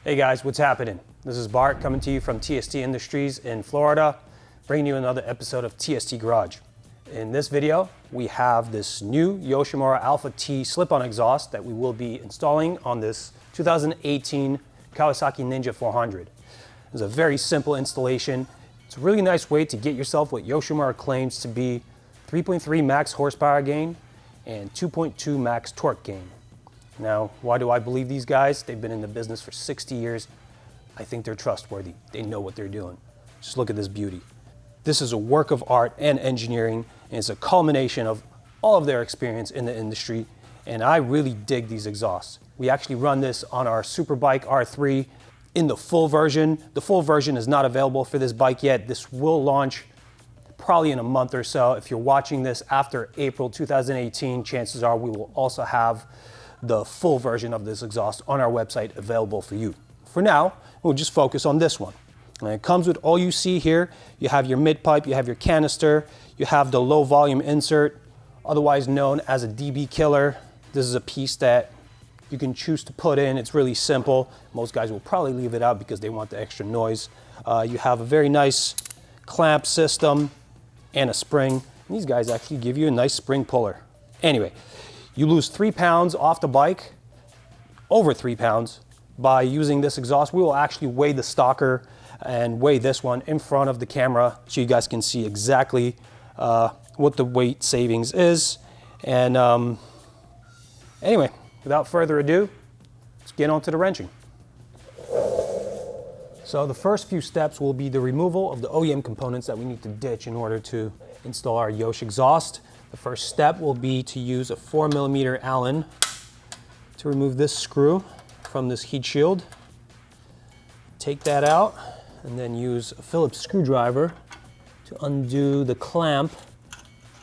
Hey guys, what's happening? This is Bart coming to you from TST Industries in Florida, bringing you another episode of TST Garage. In this video, we have this new Yoshimura Alpha T slip-on exhaust that we will be installing on this 2018 Kawasaki Ninja 400. It's a very simple installation. It's a really nice way to get yourself what Yoshimura claims to be 3.3 max horsepower gain and 2.2 max torque gain. Now, why do I believe these guys? They've been in the business for 60 years. I think they're trustworthy. They know what they're doing. Just look at this beauty. This is a work of art and engineering, and it's a culmination of all of their experience in the industry, and I really dig these exhausts. We actually run this on our Superbike R3 in the full version. The full version is not available for this bike yet. This will launch probably in a month or so. If you're watching this after April 2018, chances are we will also have the full version of this exhaust on our website available for you. For now, we'll just focus on this one. And it comes with all you see here. You have your mid pipe, you have your canister, you have the low volume insert, otherwise known as a DB killer. This is a piece that you can choose to put in. It's really simple. Most guys will probably leave it out because they want the extra noise. You have a very nice clamp system and a spring. And these guys actually give you a nice spring puller. Anyway, you lose 3 pounds off the bike, over 3 pounds, by using this exhaust. We will actually weigh the stocker and weigh this one in front of the camera so you guys can see exactly what the weight savings is. And anyway, without further ado, let's get on to the wrenching. So the first few steps will be the removal of the OEM components that we need to ditch in order to install our Yosh exhaust. The first step will be to use a 4mm Allen to remove this screw from this heat shield. Take that out and then use a Phillips screwdriver to undo the clamp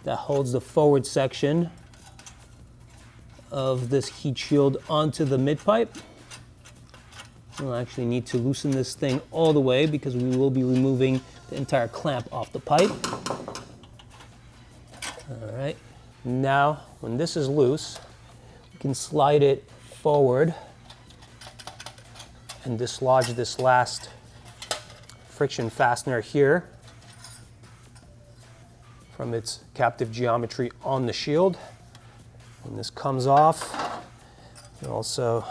that holds the forward section of this heat shield onto the mid pipe. We'll actually need to loosen this thing all the way because we will be removing the entire clamp off the pipe. All right, now when this is loose, you can slide it forward and dislodge this last friction fastener here from its captive geometry on the shield. When this comes off, you also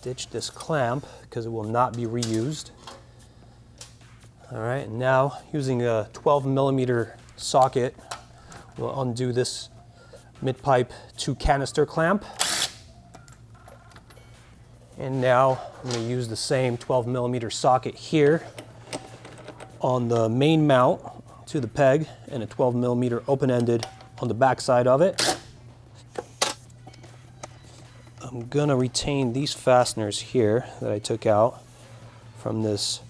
ditch this clamp because it will not be reused. All right, now using a 12mm socket, we'll undo this mid-pipe to canister clamp. And now I'm going to use the same 12mm socket here on the main mount to the peg and a 12mm open-ended on the back side of it. I'm going to retain these fasteners here that I took out from this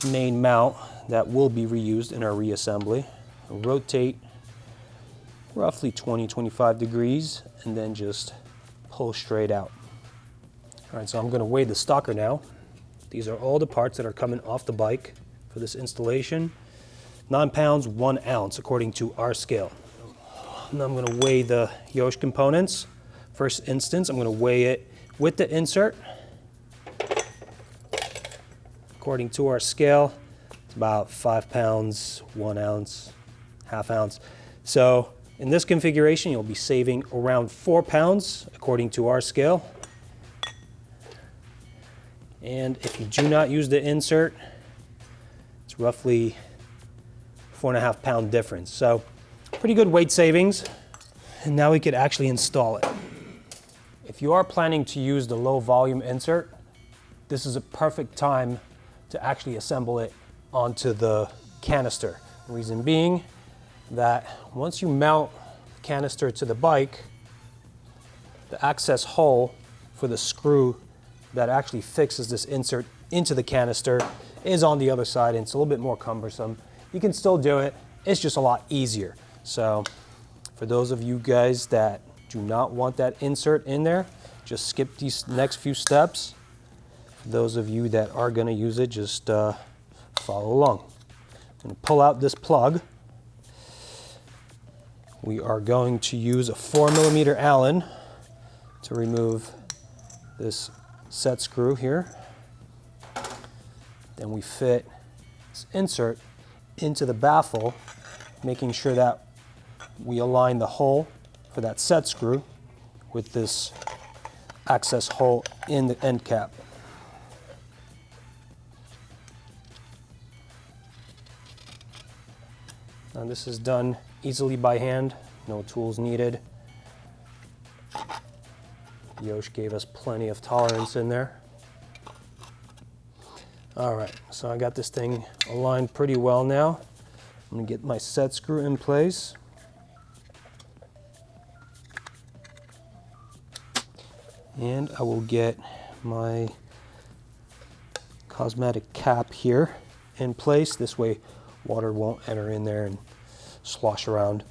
main mount that will be reused in our reassembly. I'll rotate roughly 20-25 degrees and then just pull straight out. All right, so I'm going to weigh the stocker now. These are all the parts that are coming off the bike for this installation. 9 pounds, 1 ounce according to our scale. Now I'm going to weigh the Yosh components. First instance, I'm going to weigh it with the insert. According to our scale, it's about 5 pounds, 1 ounce, ½ ounce. So in this configuration, you'll be saving around 4 pounds according to our scale. And if you do not use the insert, it's roughly 4.5 pound difference. So pretty good weight savings. And now we could actually install it. If you are planning to use the low volume insert, this is a perfect time to actually assemble it onto the canister. The reason being that once you mount the canister to the bike, the access hole for the screw that actually fixes this insert into the canister is on the other side, and it's a little bit more cumbersome. You can still do it, it's just a lot easier. So for those of you guys that do not want that insert in there, just skip these next few steps. For those of you that are going to use it, just follow along. I'm going to pull out this plug. We are going to use a 4mm Allen to remove this set screw here. Then we fit this insert into the baffle, making sure that we align the hole for that set screw with this access hole in the end cap. Now this is done easily by hand, no tools needed. Yosh gave us plenty of tolerance in there. All right, so I got this thing aligned pretty well now. I'm gonna get my set screw in place. And I will get my cosmetic cap here in place. This way water won't enter in there and slosh around.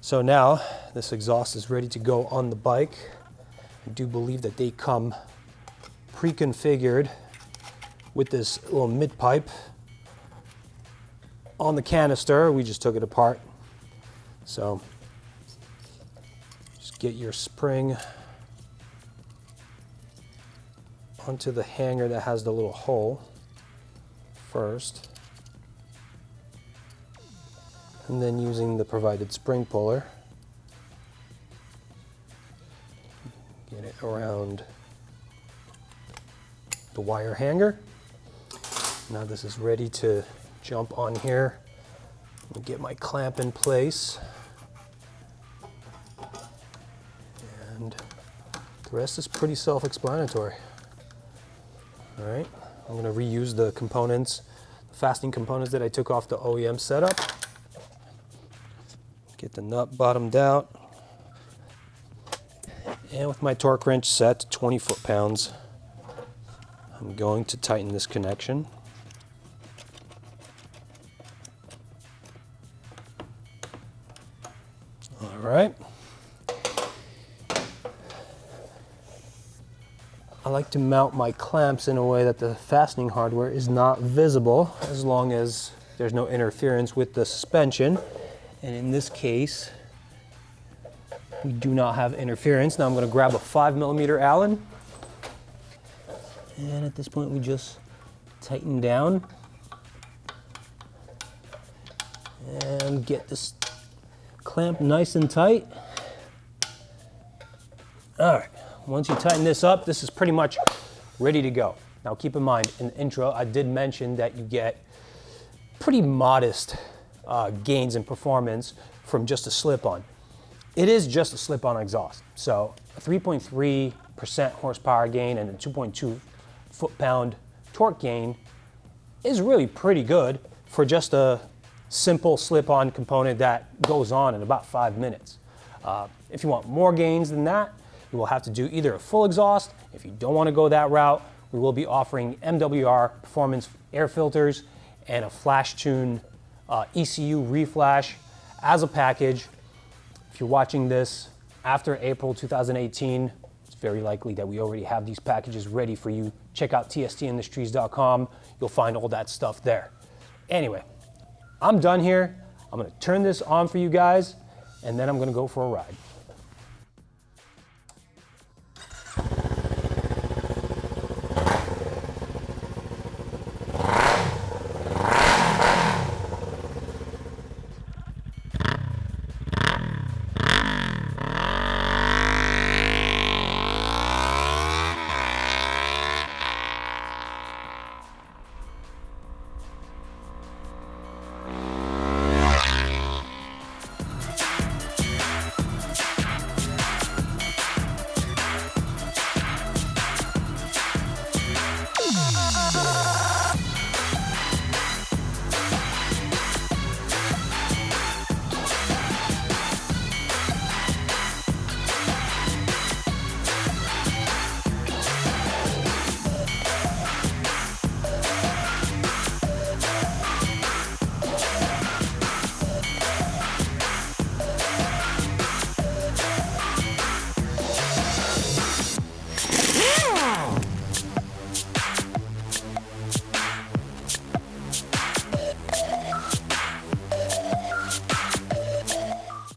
So now this exhaust is ready to go on the bike. I do believe that they come pre-configured with this little mid pipe on the canister. We just took it apart. So just get your spring onto the hanger that has the little hole first, and then using the provided spring puller, get it around the wire hanger. Now this is ready to jump on here. I'll get my clamp in place, and the rest is pretty self-explanatory. All right, I'm gonna reuse the components, the fastening components that I took off the OEM setup. Get the nut bottomed out. And with my torque wrench set to 20 foot-pounds, I'm going to tighten this connection. All right. I like to mount my clamps in a way that the fastening hardware is not visible, as long as there's no interference with the suspension. And in this case, we do not have interference. Now I'm going to grab a 5mm Allen. And at this point, we just tighten down and get this clamp nice and tight. All right. Once you tighten this up, this is pretty much ready to go. Now keep in mind, in the intro, I did mention that you get pretty modest gains in performance from just a slip-on. It is just a slip-on exhaust. So a 3.3% horsepower gain and a 2.2 foot-pound torque gain is really pretty good for just a simple slip-on component that goes on in about 5 minutes. If you want more gains than that, you will have to do either a full exhaust. If you don't want to go that route, we will be offering MWR performance air filters and a flash tune ECU reflash as a package. If you're watching this after April 2018, it's very likely that we already have these packages ready for you. Check out tstindustries.com. You'll find all that stuff there. Anyway, I'm done here. I'm going to turn this on for you guys, and then I'm going to go for a ride.